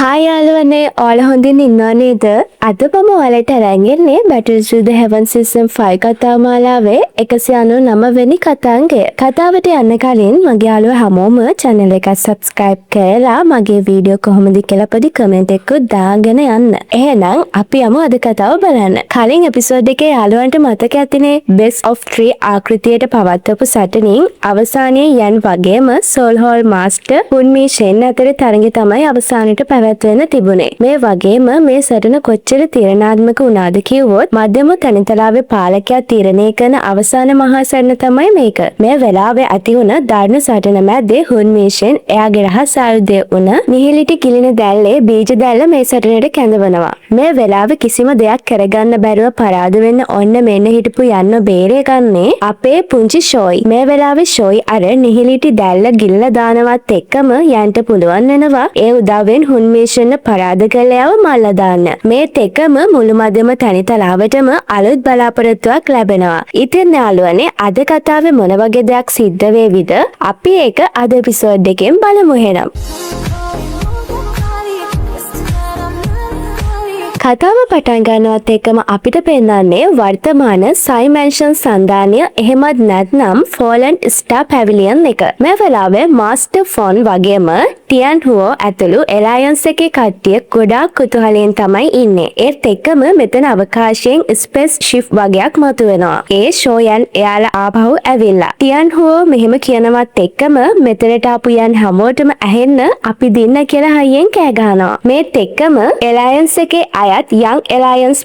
Hi යාළුවනේ ඔයාලා හොඳින් ඉන්නව නේද? අද මම ඔයාලට අරන් ඉන්නේ Battle Through the Heavens Season 5 කතා මාලාවේ 199 වෙනි කතාංගය. කතාවට යන්න කලින් මගේ යාළුවෝ හැමෝම channel එක subscribe කරලා මගේ වීඩියෝ කොහොමද කියලා පොඩි comment එකක් දාගෙන යන්න. එහෙනම් අපි යමු අද කතාව බලන්න. කලින් එපිසෝඩ් එකේ යාළුවන්ට මතක ඇතිනේ Best of 3 ආකෘතියට පවත්වපු සටනින් අවසානයේ යන් වගේම Soul Hall Master හුන්මී ෂෙන් අතර තරඟය තමයි අවසානයේ පැවැත්වෙන්න තිබුණේ. මේ වගේම මේ සටන කොච්චර තීරණාත්මක වුණාද කිව්වොත් මධ්‍යම තනිතලාවේ පාලකයා තීරණය කරන අවසාන මහා සටන තමයි මේක. මේ වෙලාවේ ඇති වුණ දරුණු සටන මැද්දේ හුන්මී ෂෙන් එයාගේ රහස් ආයුධය වුණ නිහිලිටි කිලින දැල්ලේ බීජ දැල්ල මේ සටනට කැඳවනවා. මේ වෙලාවේ කිසිම දෙයක් කරගන්න බැරුව පරාද වෙන්න ඔන්න මෙන්න හිටපු යන්න බේරේ ගන්නේ අපේ පුංචි ෂෝයි. මේ වෙලාවේ ෂෝයි අර නිහිලිටි දැල්ල ගිල්ල දානවත් එක්කම යන්න පුළුවන් වෙනවා. ඒ උදව්වෙන් හුන්මීෂන් පරාද කළයව මල්ල දාන්න. මේත් එක්කම මුළු මධ්‍යම තනිතලාවටම අලුත් බලාපොරොත්තුවක් ලැබෙනවා. ඉතින් යාළුවනේ අද කතාවේ මොන වගේ දෙයක් සිද්ධ වේවිද? අපි ඒක අද එපිසෝඩ් එකෙන් බලමු එහෙනම්. කතාව පටන් ගන්නවත් එක්කම අපිට පෙන්නන්නේ වර්තමාන සයි මැන්ෂන් සන්ධානය එහෙමත් නැත්නම් ෆෝලන් ස්ටාර් පැවිලියන් එක. මේ වෙලාවේ මාස්ටර් ෆොන් වගේම ටියන් හුවෝ ඇතුළු එලයන්ස් එකේ කට්ටිය ගොඩාක් කුතුහලයෙන් තමයි ඉන්නේ. ඒත් එක්කම මෙතන අවකාශයෙන් ස්පේස් ෂිප් වගේක් මතුවෙනවා. ඒ ෂෝයන් එයාලා ආපහු ඇවිල්ලා. ටියන් හුවෝ මෙහෙම කියනවත් එක්කම මෙතනට ආපු යන් හැමෝටම ඇහෙන්න අපි දින්න කියලා හයියෙන් කෑ ගහනවා. මේත් එක්කම එලයන්ස් එකේ Young Alliance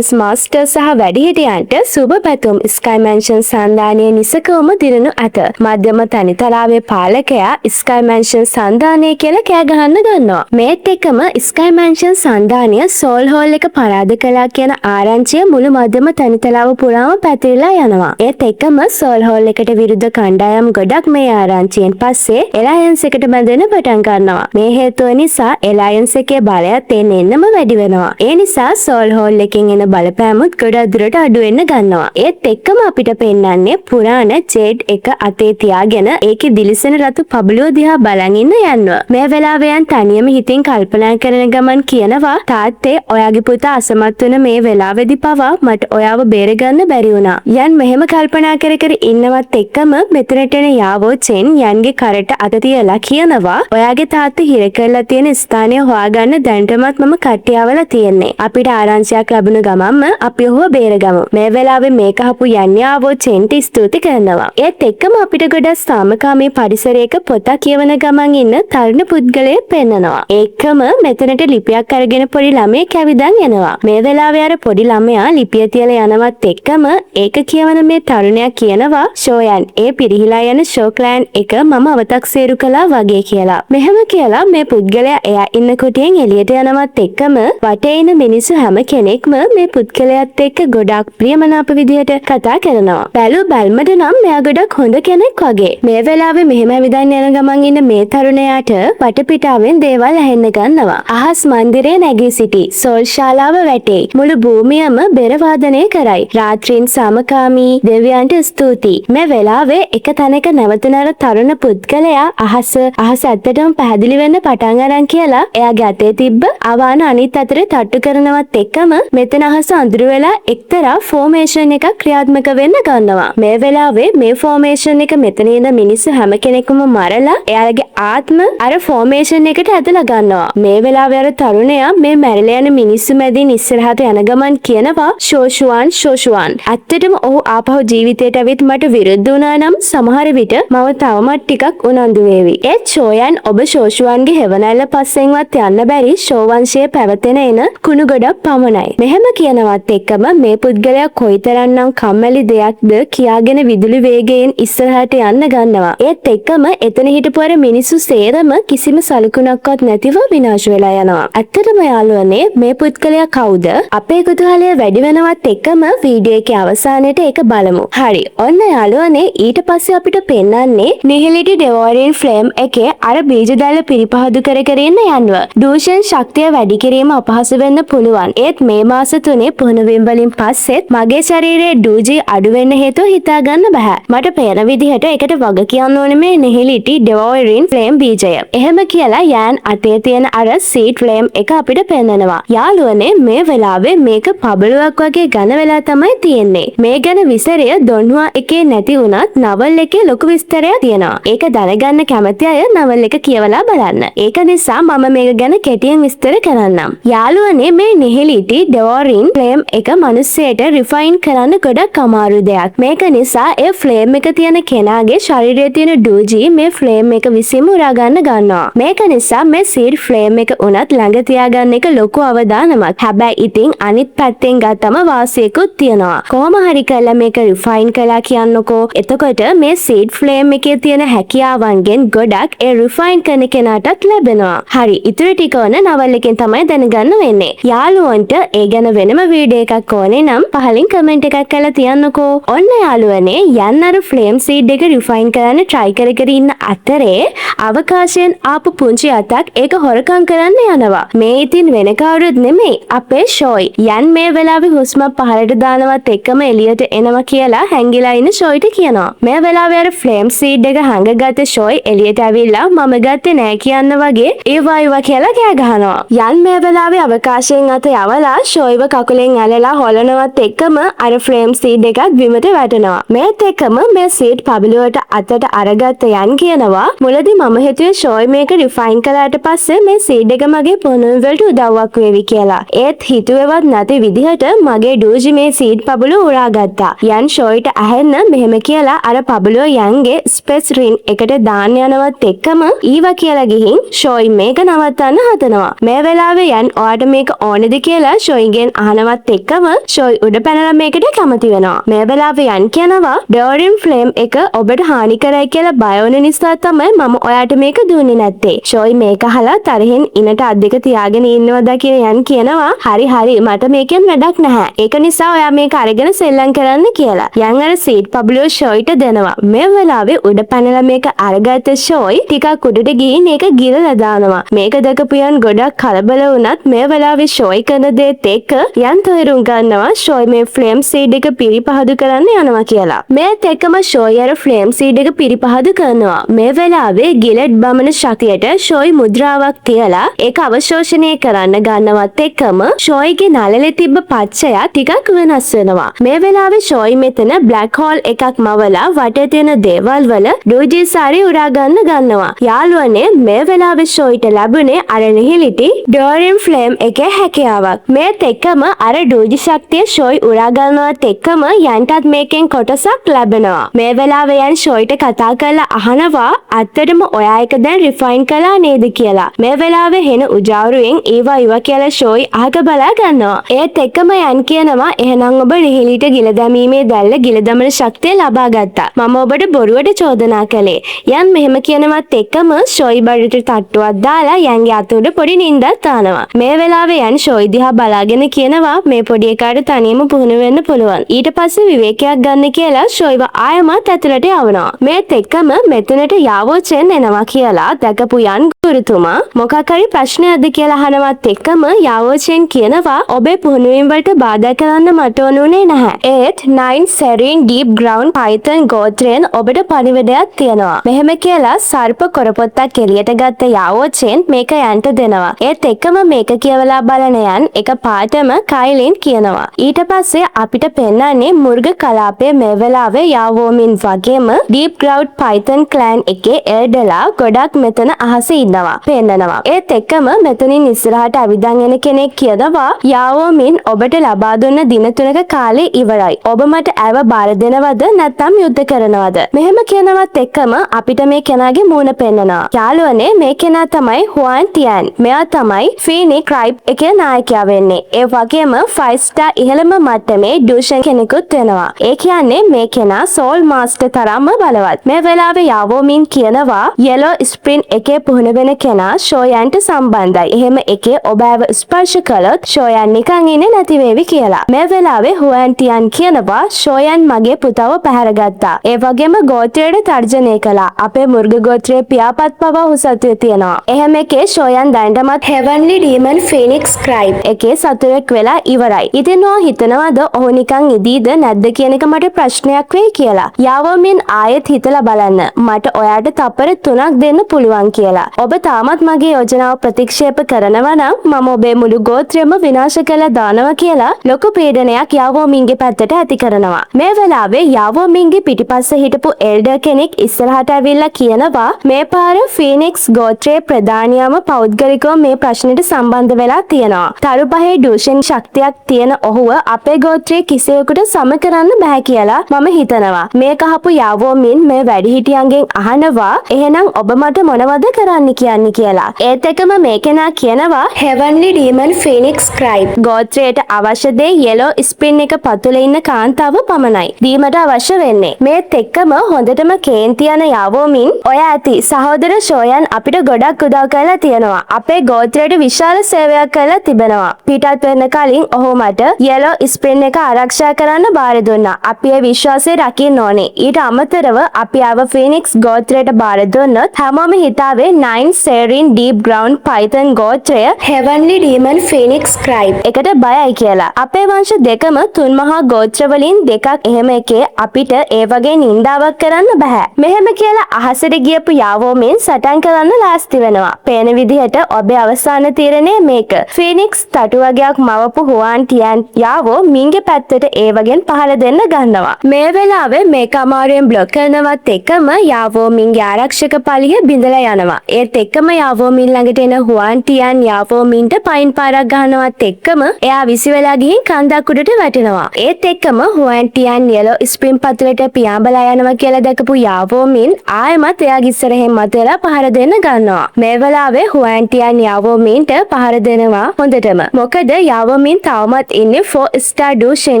Master සහ වැඩිහිටියන්ට සුබ පැතුම් Sky Mansion සන්ධානයේ නිසකවම දිනනු ඇත. මධ්‍යම තනිතලාවේ පාලකයා Sky Mansion සන්ධානය කියලා කෑ ගහන්න ගන්නවා. මේත් එක්කම Sky Mansion සන්ධානය Soul Hall එක පරාද කළා කියන ආරංචිය මුළු මධ්‍යම තනිතලාව පුරාම පැතිරලා යනවා. ඒත් එක්කම Soul Hall එකට විරුද්ධ කණ්ඩායම් ගොඩක් මේ ආරංචියෙන් පස්සේ Alliance එකට බැඳෙන පටන් ගන්නවා. මේ හේතුව නිසා Alliance එකේ බලයත් එන්නම වැඩි වෙනවා. ඒ නිසා Soul Hall එකෙන් එන බලපෑමුත් ගොඩක් දුරට අඩු වෙන්න ගන්නවා. ඒත් එක්කම අපිට පෙන්නන්නේ පුරාණ ජෙඩ් එක අතේ තියාගෙන ඒකේ දිලිසෙන රතු පබළුව දිහා බලන් ඉන්න යන්නවා. මේ වෙලාවේ යන් තනියම හිතින් කල්පනා කරන ගමන් කියනවා තාත්තේ ඔයාගේ පුතා අසමත් වෙන මේ වෙලාවේදී පවා මට ඔයාව බේරගන්න බැරි වුණා. යන් මෙහෙම කල්පනා කර කර ඉන්නවත් එක්කම මෙතනට එන යාවෝ චෙන් යන්ගේ කරට අත තියලා කියනවා ඔයාගේ තාත්තා හිර කරලා තියෙන ස්ථානය හොයාගන්න දැනටමත් මම කට්ටියවල තියෙන්නේ. අපිට ආරංචියක් ලැබුණ ගමන්ම අපි ඔහුව බේරගමු. මේ වෙලාවේ මේක අහපු යන්යාවෝ චෙන්ට ස්තුති කරනවා. ඒත් එක්කම අපිට ගොඩක් සාමකාමී පරිසරයක පොතක් කියවන ගමන් ඉන්න තරුණ පුද්ගලයෙක් පෙන්නනවා. ඒකම මෙතනට ලිපියක් අරගෙන පොඩි ළමයෙක් ඇවිදන් එනවා. මේ වෙලාවේ අර පොඩි ළමයා ලිපිය තියලා යනවත් එක්කම ඒක කියවන මේ තරුණයා කියනවා ෂෝයන් ඒ පිරිහිලා යන ෂෝක්ලෑන් එක මම අවතක්සේරු කළා වගේ කියලා. මෙහෙම කියලා මේ පුද්ගලයා එයා ඉන්න කුටියෙන් එළියට යනවත් එක්කම වටේ ඉන්න මිනිස්සු හැම කෙනෙක්ම මේ පුද්ගලයාත් එක්ක ගොඩක් ප්‍රියමනාප විදිහට කතා කරනවා. බැලු බැල්මට නම් මෙයා ගොඩක් හොඳ කෙනෙක් වගේ. මේ වෙලාවේ මෙහෙම ඇවිදන් යන ගමන් ඉන්න මේ තරුණයාට වටපිටාවෙන් දේවල් ඇහෙන්න ගන්නවා. අහස් මන්දිරේ නැගී සිටි සෝල් ශාලාව වැටේ. මුළු භූමියම බෙර වාදනය කරයි. රාත්‍රීන් සාමකාමී දෙවියන්ට ස්තුතියි. මේ වෙලාවේ එක තැනක නැවතුන අර තරුණ පුද්ගලයා අහස ඇත්තටම පැහැදිලි වෙන්න පටන් අරන් කියලා එයාගේ අතේ තිබ්බ අවාන අනිත් අතට තට්ටු කරනවත් එක්කම මෙතන අහස අඳුරු වෙලා එක්තරා ෆෝමේෂන් එකක් ක්‍රියාත්මක වෙන්න ගන්නවා. මේ වෙලාවේ මේ ෆෝමේෂන් එක මෙතන ඉන්න මිනිස්සු හැම කෙනෙකුම මරලා එයාගේ ආත්ම අර ෆෝමේෂන් එකට ඇදලා ගන්නවා. මේ වෙලාවේ අර තරුණයා මේ මැරිලා යන මිනිස්සු මැදින් ඉස්සරහට යන ගමන් කියනවා ෂෝෂුවන් ඇත්තටම ඔහු ආපහු ජීවිතයට ඇවිත් මට විරුද්ධ වුණා නම් සමහර විට මම තවමත් ටිකක් උනන්දු වේවි. ඒත් ෂෝයන් ඔබ ෂෝෂුවන්ගේ හෙවණැල්ල පස්සෙන්වත් යන්න බැරි ෂෝවංශයේ පැවතෙන එන කුණු ගොඩක් පමණයි. මෙහෙම කියනවත් එක්කම මේ පුද්ගලයා කොයිතරම්නම් කම්මැලි දෙයක්ද කියාගෙන විදුලි වේගයෙන් ඉස්සරහට යන්න ගන්නවා. ඒත් එක්කම එතන හිටපු අර මිනිස්සු සේරම කිසිම සලකුණක්වත් නැතිව විනාශ වෙලා යනවා. ඇත්තටම යාළුවනේ මේ පුද්ගලයා කවුද? අපේ කුතුහලය වැඩි වෙනවත් එක්කම වීඩියෝ එකේ අවසානයේට ඒක බලමු. හරි. ඔන්න යාළුවනේ ඊට පස්සේ අපිට පෙන්නන්නේ නිහිලිටි ඩෙවෝරියන් ෆ්ලේම් එකේ අර බීජ දැල්ල පිරිපහදු කර කර ඉන්න යන්ව. දූෂණ ශක්තිය වැඩි කිරීම අපහසු වෙන්න පුළුවන්. ඒත් මේ මාස 3 පුහුණුවීම් වලින් පස්සෙත් මගේ ශරීරයේ ඩූජී අඩු වෙන්න හේතුව හිතා ගන්න බෑ. මට පේන විදිහට ඒකට වග කියන්න ඕනේ මේ නෙහිලිටි ඩෙවෝරින් ෆ්ලේම් බීජය. එහෙම කියලා යෑන් අතේ තියෙන අර සීඩ් ෆ්ලේම් එක අපිට පෙන්නනවා. යාළුවනේ මේ වෙලාවේ මේක පබළුවක් වගේ ඝන වෙලා තමයි තියෙන්නේ. මේ ගැන විස්තරය දොන්හුවා එකේ නැති වුණත් නවල් එකේ ලොකු විස්තරයක් තියෙනවා. ඒක දැනගන්න කැමති අය නවල් එක කියවලා බලන්න. ඒක නිසා මම මේක ගැන කෙටියෙන් විස්තර කරන්නම්. යාළුවනේ මේ නෙහිලිටි ඩෙවෝරින් ෆ්ලේම් එක මිනිස්සෙට රිෆයින් කරන්න ගොඩක් අමාරු දෙයක්. මේක නිසා ඒ ෆ්ලේම් එක තියෙන කෙනාගේ ශරීරයේ තියෙන ඩූජී මේ ෆ්ලේම් එක විසින්ම උරා ගන්නවා. මේක නිසා මේ සීඩ් ෆ්ලේම් එක උනත් ළඟ තියාගන්න එක ලොකු අවදානමක්. හැබැයි ඉතින් අනිත් පැත්තෙන් ගත්තම වාසියකුත් තියෙනවා. කොහොම හරි කරලා මේක රිෆයින් කළා කියන්නකෝ. එතකොට මේ සීඩ් ෆ්ලේම් එකේ තියෙන හැකියාවන්ගෙන් ගොඩක් ඒ රිෆයින් කරන කෙනාටත් ලැබෙනවා. හරි, ඉතුරු ටික ඕන නවල් එකෙන් තමයි දැනගන්න වෙන්නේ. යාළුවන්ට ඒ ගැන වෙනම වීඩියෝ එකක් ඕනේ නම් පහලින් කමෙන්ට් එකක් කරලා තියන්නකෝ. ඔන්න යාළුවනේ යන්න අර ෆ්ලේම් සීඩ් එක රිෆයින් කරන්න try කර ඉන්න අතරේ අවකාශයෙන් ආපු පුංචි අතක් ඒක හොරකම් කරන්න යනවා. මේ ඉතින් වෙන කවුරුත් නෙමෙයි අපේ ෂෝයි. යන් මේ වෙලාවේ හුස්ම පහළට දානවත් එක්කම එළියට එනවා කියලා හැංගිලා ඉන්න ෂෝයිට කියනවා. මේ වෙලාවේ අර ෆ්ලේම් සීඩ් එක හංගගත්ත ෂෝයි එළියට ඇවිල්ලා මම ගත්තේ නෑ කියන්න වගේ ඒවා කියලා කෑ ගහනවා. යන් මේ වෙලාවේ අවකාශයෙන් අත යවලා ෂෝයිව කකුලෙන් ඇලලා හොලනවත් එක්කම අර ෆ්ලේම් සීඩ් එකක් බිමට වැටෙනවා. මේත් එක්කම මේ සීඩ් පබළුවට අතට අරගත්ත යන් කියනවා මුලදී මම හිතුවේ ෂෝයි මේක රිෆයින් කළාට පස්සේ මේ සීඩ් එක මගේ පුහුණුව වලට උදව්වක් වේවි කියලා. ඒත් හිතුවේවත් නැති විදිහට මගේ ඩූජි මේ සීඩ් පබළුව උරා ගත්තා. යන් ෂෝයිට අහෙන්න මෙහෙම කියලා අර පබළුව යන්ගේ ස්පේස් රින් එකට දාන්න යනවත් එක්කම ඊවා කියලා ගිහින් ෂෝයි මේක නවත්තන්න හදනවා. මේ වෙලාවේ යන් ඔයාට මේක ඕනේද කියලා ෂෝයිගෙන් අහනවත් එක්කම ෂෝයි උඩ පැනලා මේකට කැමති වෙනවා. මේ වෙලාවේ යන් කියනවා ඩෝරින් ෆ්ලේම් එක ඔබට හානි කරයි කියලා බය වුන නිසා තමයි මම ඔයාට මේක දුන්නේ නැත්තේ. ෂෝයි මේක අහලා තරහින් ඉනට අත් දෙක තියාගෙන ඉන්නවද කියලා යන් කියනවා හරි මට මේකෙන් වැඩක් නැහැ. ඒක නිසා ඔයා මේක අරගෙන සෙල්ලම් කරන්න කියලා. යන් අර සීඩ් පබළුව ෂෝයිට දෙනවා. මේ වෙලාවේ උඩ පැනලා මේක අරගත්ත ෂෝයි ටිකක් උඩට ගිහින් ඒක ගිරලා දානවා. මේක දැකපු යන් ගොඩක් කලබල වුණත් මේ වෙලාවේ ෂෝයි කරන දේත් එක්ක යන් තේරුම් ගන්නවා ෂෝයි මේ ෆ්ලේම් සීඩ් එක පිරිපහදු කරන්න යනවා කියලා. මේත් එක්කම ෂෝයි අර ෆ්ලේම් සීඩ් එක පිරිපහදු කරනවා. මේ වෙලාවේ ගිලෙට් බමන ශක්තියට ෂෝයි මුද්‍රාවක් තියලා ඒක අවශෝෂණය කරන්න ගන්නවත් එක්කම ෂෝයිගේ නළලේ තිබ්බ පච්චය ටිකක් වෙනස් වෙනවා. මේ වෙලාවේ ෂෝයි මෙතන බ්ලැක් හෝල් එකක් මවලා වටේ තියෙන දේවල් වල ඩෝජී සාරි උරා ගන්නවා. යාළුවනේ මේ වෙලාවේ ෂෝයිට ලැබුණේ අර නෙහිලිටි ඩෝරින් ෆ්ලේම් එකේ හැකියාවක්. මේත් එක්කම අර ඩෝජී ශක්තිය ෂෝයි උරා ගන්නවත් එක්කම යන්ටත් මේකෙන් කොටසක් ලැබෙනවා. මේ වෙලාවේ යන් ෂෝයිට කතා කරලා අහනවා ඇත්තටම ඔයා එක දැන් රිෆයින් කළා නේද කියලා. මේ වෙලාවේ හෙන උජාරුවෙන් ඒවා ඉව කියලා ෂෝයි අහක බලා ගන්නවා. ඒත් එක්කම යන් කියනවා එහෙනම් ඔබ නෙහිලිට ගිල දැමීමේ දැල්ල ගිල දමන ශක්තිය ලබා ගත්තා. මම ඔබට බොරුවට චෝදනා කළේ. යන් මෙහෙම කියනවත් එක්කම ෂෝයි බඩට තට්ටුවක් දාලා යන්ගේ අත උඩ පොඩි නින්දක් තානවා. මේ වෙලාවේ යන් ෂෝයි දිහා බලාගෙන කියනවා මේ පොඩි එකාට තනියම පුහුණු වෙන්න පුළුවන්. ඊට පස්සේ විවේකයක් ගන්න කියලා ෂෝයිව ආයමත් ඇතුළට යවනවා. මේත් එක්කම මෙතනට යාවෝචෙන් එනවා කියලා දැකපු යන් ගුරුතුමා මොකක් හරි ප්‍රශ්නයක්ද කියලා අහනවත් එක්කම යාවෝචෙන් කියනවා ඔබේ පුහුණුවීම් වලට බාධා කරන්න මට ඕනුනේ නැහැ. ඒත් 9 සෙරින් ඩීප් ග්‍රවුන්ඩ් පයිතන් ගෝත්‍රයෙන් ඔබට පණිවිඩයක් තියෙනවා. මෙහෙම කියලා සර්ප කොරපොත්තක් එළියට ගත්ත යාවෝචෙන් මේක යන්ට දෙනවා. ඒත් එක්කම මේක කියවලා බලන යන් එක පාටම කයිලින් කියනවා. ඊට පස්සේ අපිට පෙන්නන්නේ මුර්ග කලාපයේ මේ වෙලාවේ යාවෝමින් වගේම ඩීප් ග්‍රවුන්ඩ් පයිතන් ක්ලෑන් එකේ එල්ඩලා ගොඩක් මෙතන අහසේ ඉන්නවා පෙන්නනවා. ඒත් එක්කම මෙතනින් ඉස්සරහට අවිදන් එන කෙනෙක් කියනවා යාවෝමින් ඔබට ලබා දුන්න දින 3ක කාලේ ඉවරයි. ඔබ මට ඇව බාර දෙනවද නැත්නම් යුද්ධ කරනවද? මෙහෙම කියනවත් එක්කම අපිට මේ කෙනාගේ මූණ පෙන්නනවා. යාළුවනේ මේ කෙනා තමයි හුවන් ටියන්. මෙයා තමයි ෆීනි ක්‍රයිබ් එකේ නායකයා වෙන්නේ. ඒ වගේම 5 ස්ටාර් ඉහළම මට්ටමේ ඩූෂන් කෙනෙකුත් වෙනවා. ඒ කියන්නේ මේ කෙනා සෝල් මාස්ටර් තරම්ම බලවත්. මේ වෙලාවේ යාවෝමින් කියනවා යෙලෝ ස්ප්‍රින්ට් එකේ පුහුණු වෙන කෙනා ෂෝයන්ට සම්බන්ධයි. එහෙම එකේ ඔබ ඇව ස්පර්ශ කළොත් ෂෝයන් නිකන් ඉන්නේ නැති වේවි කියලා. මේ වෙලාවේ හුවන් ටියන් කියනවා ෂෝයන් මගේ පුතව පැහැරගත්තා. ඒ වගේම ගෝත්‍රයට තර්ජනය කළා. අපේ මුර්ග ගෝත්‍රයේ පියාපත් පවා ඔහු සතුවේ තියෙනවා. එහෙම එකේ ෂෝයන් දැනටමත් හෙවන්ලි ඩීමන් ෆීනික්ස් ස්ක්‍රයිබ් එකේ සතුරෙක් වෙලා ඉවරයි. ඉතින් ඔහු හිතනවාද ඔහු නිකන් ඉදීද නැද්ද කියන එක මට ප්‍රශ්නයක් වෙයි කියලා. යාවෝමින් ආයෙත් හිතලා බලන්න. මට ඔයාට තප්පර 3ක් දෙන්න පුළුවන් කියලා. ඔබ තාමත් මගේ යෝජනාව ප්‍රතික්ෂේප කරනවා නම් මම ඔබේ මුළු ගෝත්‍රයම විනාශ කළා දානවා කියලා ලොකු පීඩනයක් යාවෝමින්ගේ පැත්තට ඇති කරනවා. මේ වෙලාවේ යාවෝමින්ගේ පිටිපස්සේ හිටපු එල්ඩර් කෙනෙක් ඉස්සරහට ඇවිල්ලා කියනවා මේ පාර ෆීනික්ස් ගෝත්‍රයේ ප්‍රධානියම පෞද්ගලිකව මේ ප්‍රශ්නෙට සම්බන්ධ වෙලා තියෙනවා. තරු පහේ දූෂණ ශක්තියක් තියෙන ඔහුව අපේ ගෝත්‍රයේ කිසිවෙකුට සම කරන්න බෑ කියලා මම හිතනවා. මේ කහපු යාවෝමින් මේ වැඩිහිටියන්ගෙන් අහනවා එහෙනම් ඔබ මට මොනවද කරන්න කියන්නේ කියලා. ඒත් එකම මේ කෙනා කියනවා හෙවන්ලි ඩීමන් ෆීනික්ස් ස්ක්‍රයිබ් ගෝත්‍රයට අවශ්‍ය දේ යෙලෝ ස්පින් එක පතුලේ ඉන්න කාන්තාව පමණයි. දීමට අවශ්‍ය වෙන්නේ. මේත් එක්කම හොඳටම කේන්ති යන යාවෝමින් ඔය ඇති සහෝදර ෂෝයන් අපිට ගොඩක් උදව් කරලා තියෙනවා. අපේ ගෝත්‍රයට විශාල සේවයක් කරලා තිබෙනවා. පිටත් වෙන්න කලින් ඔහු මට යෙලෝ ස්පින් එක ආරක්ෂා කරන්න බාර දුන්නා. අපි ඒ විශ්වාසය රකින්න ඕනේ. ඊට අමතරව අපි ආව ෆීනික්ස් ගෝත්‍රයට බාර දුන්නොත් හැමෝම හිතාවේ 9 සෙරින් deep ground Python ගෝත්‍රය හෙවන්ලි demon Phoenix ස්ක්‍රයිබ් එකට බයයි කියලා. අපේ වංශ දෙකම තුන් මහා ගෝත්‍ර වලින් දෙකක් එහෙම එකේ අපිට ඒ වගේ නින්දාවක් කරන්න බෑ. මෙහෙම කියලා අහසට ගියපු යාවෝමින් සටන් කරන්න ලාස්ති වෙනවා. පේන විදිහට ඔබේ අවසාන තීරණය මේක. ෆීනික්ස් තටු වගේක් මවපු හුවන් ටියන් යාවෝ මින්ගේ පැත්තට ඒ වගෙන් පහල දෙන්න ගන්නවා. මේ වෙලාවේ මේක අමාරුවෙන් බ්ලොක් කරනවත් එකම යාවෝමින්ගේ ආරක්ෂක පලිය බිඳලා යනවා. ඒත් එක්කම යාවෝමින් ළඟට එන හුවන් ටියන් යාවෝමින්ට පයින් පාරක් ගන්නවත් එක්කම එයා විසි වෙලා ගිහින් කන්දක් උඩට වැටෙනවා. ඒත් එක්කම හුවන් ටියන් යෙලෝ ස්පින් පතුලට පියාඹලා යනවා කියලා දැකපු යාවෝමින් ආයෙමත් එයාගේ ඉස්සරහින් මතලා පහර දෙන්න ගන්නවා. මේ වෙලාවේ හුවන් ටියන් යාවෝමින්ට පහර දෙනවා හොඳටම. මොකද යාවෝමින් තවමත් ඉන්නේ 4 ස්ටාර් දූෂණ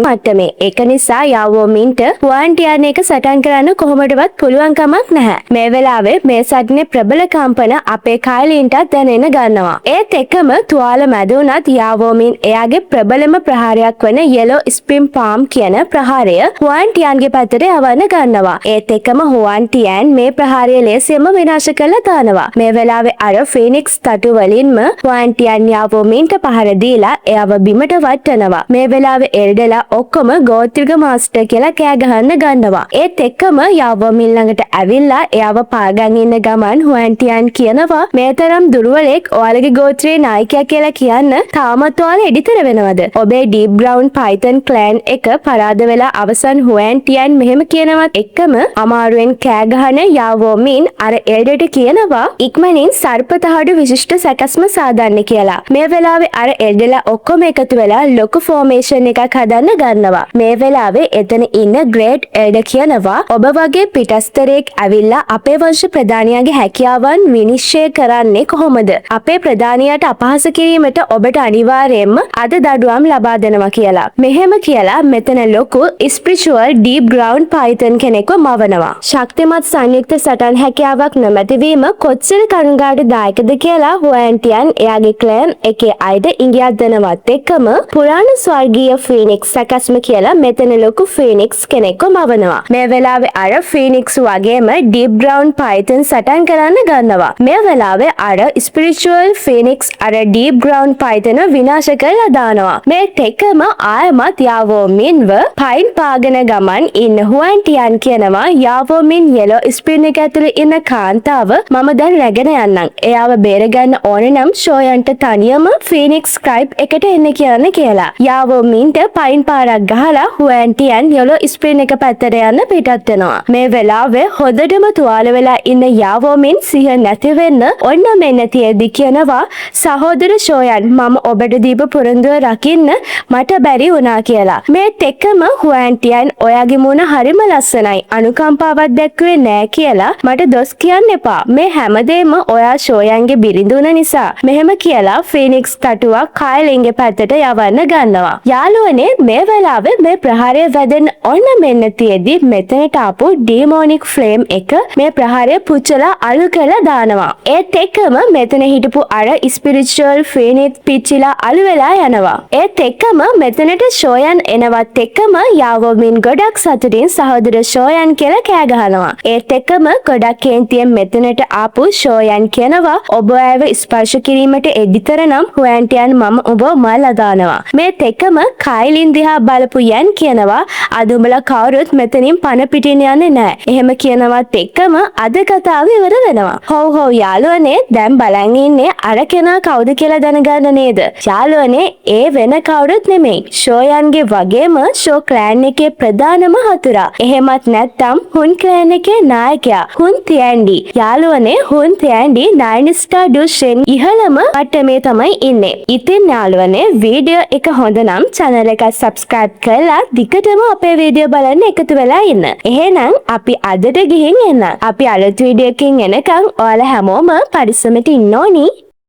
මට්ටමේ. ඒක නිසා යාවෝමින්ට හුවන් ටියන් එක සටන් කරන්න කොහොමදවත් පුළුවන් කමක් නැහැ. මේ වෙලාවේ මේ සටනේ ප්‍රබල කම්පන අපේ කයිලින්ටත් දැනෙන්න ගන්නවා. ඒත් එකම තුවාල මැදුණත් යාවෝමින් එයාගේ ප්‍රබලම ප්‍රහාරයක් වන යෙලෝ ස්පින් පාම් කියන ප්‍රහාරය හුවන් ටියන්ගේ පැත්තට යවන්න ගන්නවා. ඒත් එකම හුවන් ටියන් මේ ප්‍රහාරය ලේසියෙන්ම විනාශ කරලා දානවා. මේ වෙලාවේ අර ෆීනික්ස් තටු වලින්ම හුවන් ටියන් යාවෝමින්ට පහර දීලා එයාව බිමට වටනවා. මේ වෙලාවේ එල්ඩලා ඔක්කොම ගෝත්‍රික මාස්ටර් කියලා කෑ ගහන්න ගන්නවා. ඒත් එක්කම යාවෝමින් ළඟට ඇවිල්ලා එයාව පාගන් ඉන්න ගමන් හුවන් ටියන් කියනවා මේ තරම් දුර්වලෙක් ඔයාලගේ ගෝත්‍රයේ නායකයා කියලා කියන්න තාමත් ඔයාලා එඩිතර වෙනවද? ඔබේ ඩීප් ග්‍රවුන්ඩ් පයිතන් ක්ලෑන් එක පරාද වෙලා අවසන් හුවන් ටියන් මෙහෙම කියනවත් එක්කම අමාරුවෙන් කෑ ගහන යාවෝමින් අර එල්ඩට කියනවා ඉක්මනින් සර්පතහඩු විශිෂ්ට සැකස්ම සාදන්න කියලා. මේ වෙලාවේ අර එල්ඩලා ඔක්කොම එකතු වෙලා ලොකු ෆෝමේෂන් එකක් හදන්න ගන්නවා. මේ වෙලාවේ එතන ඉන්න ග්‍රේට් එල්ඩ කියනවා ඔබ වගේ පිටස්තරයෙක් ඇවිල්ලා අපේ වංශ ප්‍රධානියාගේ හැකියාවන් විනිශ්චය කරන්නේ කොහොමද? අපේ ප්‍රධානියාට අපහාස කිරීමට ඔබට අනිවාර්යයෙන්ම අද දඩුවම් ලබා දෙනවා කියලා. මෙහෙම කියලා මෙතන ලොකු ස්පිරිචුවල් ඩීප් ග්‍රවුන්ඩ් පයිතන් කෙනෙක්ව මවනවා. ශක්තිමත් සංයුක්ත සටන් හැකියාවක් නොමැතිවීම කොච්චර කරුණාදායකද කියලා හුවන් ටියන් එයාගේ ක්ලෑන් එකේ අයිද ඉඟියක් දෙනවත් එක්කම පුරාණ ස්වර්ගීය ෆීනික්ස් සැකස්ම කියලා මෙතන ලොකු ෆීනික්ස් කෙනෙක්ව මවනවා. මේ වෙලාවේ අර ෆීනික්ස් වගේම ඩීප් ග්‍රවුන්ඩ් පයිතන් සටන් කරන්න ගන්නවා. මේ වෙලාවේ අර ස්පිරිචුවල් ෆීනික්ස් අර ඩීප් ග්‍රවුන්ඩ් පයිතන විනාශ කරලා දානවා. මේ තෙකම ආයමත් යාවෝමින්ව පයින් පාගෙන ගමන් ඉන්න හුවන් ටියන් කියනවා යාවෝමින් යෙලෝ ස්පින් එක ඇතුළේ ඉන්න කාන්තාව මම දැන් රැගෙන යන්නම්. එයාව බේරගන්න ඕන නම් ෂෝයන්ට තනියම ෆීනික්ස් ස්ක්‍රයිබ් එකට එන්න කියන්න කියලා. යාවෝමින්ට පයින් පාරක් ගහලා හුවන් ටියන් යෙලෝ ස්පින් එක පැත්තට යන්න පිටත් වෙනවා. මේ වෙලාවේ හොඳටම තුවාල වෙලා ඉන්න යාවෝමින් සිහ නැති වෙන්න ඔන්න මෙන්න තියෙදි කියනවා සහෝදර ෂෝයන් මම ඔබට දීපු පුරුද්දුව රකින්න මට බැරි වුණා කියලා. මේ තෙකම හුවන් ටියන් ඔයාගේ මුණ හරිම ලස්සනයි. අනුකම්පාවක් දැක්ුවේ නෑ කියලා මට දොස් කියන්න එපා. මේ හැමදේම ඔයා ෂෝයන්ගේ බිරිඳුන නිසා. මෙහෙම කියලා ෆීනික්ස් තටුවක් කයිලින්ගේ පැත්තට යවන්න ගන්නවා. යාළුවනේ මේ වෙලාවේ මේ ප්‍රහාරය වැදෙන්න ඔන්න මෙන්න තියෙදි මෙතනට ආපු ඩීමෝනික් ෆ්ලේම් එක මේ ප්‍රහාරය පුච්චලා අලු කරලා දානවා. ඒත් එක්කම මෙතන හිටපු අර ස්පිරිචුවල් ෆීනිත් පිච්චිලා අළු වෙලා යනවා. ඒත් එක්කම මෙතනට ෂෝයන් එනවත් එක්කම යාවෝමින් ගොඩක් සතුටින් සහෝදර ෂෝයන් කියලා කෑ ගහනවා. ඒත් එක්කම ගොඩක් කේන්තියෙන් මෙතනට ආපු ෂෝයන් කියනවා ඔබ ඇව ස්පර්ශ කිරීමට එඩිතර නම් හුවන්ටයන් මම ඔබ මල්ලා දානවා. මේත් එක්කම කයිලින් දිහා බලපු යන් කියනවා අද උඹලා කවුරුත් මෙතනින් පණ පිටින් යන්නේ නැහැ. එහෙම කියනවත් එක්කම අද කතාව ඉවර වෙනවා. හොව් යාළුවනේ දැන් බලන් ඉන්නේ අර කෙනා කවුද කියලා දැනගන්න නේද? යාළුවනේ ඒ වෙන කවුරුත් නෙමෙයි. ෂෝයන්ගේ වගේම ෂෝ ක්ලෑන් එකේ ප්‍රධානම හතුරා. එහෙමත් නැත්නම් හුන් ක්ලෑන් එකේ නායකයා හුන් තියැන්ඩි. යාළුවනේ හුන් තියැන්ඩි 9 ස්ටාර් ඩුෂෙන් ඉහළම මට්ටමේ තමයි ඉන්නේ. ඉතින් යාළුවනේ වීඩියෝ එක හොඳ නම් channel එක subscribe කරලා දිගටම අපේ වීඩියෝ බලන්න එකතු වෙලා ඉන්න. එහෙනම් අපි අදට ගිහින් එන්න. අපි අලුත් වීඩියෝ එකකින් එනකන් ඔයාලා හැමෝම පරිස්සමට ඉන්න ඕනි.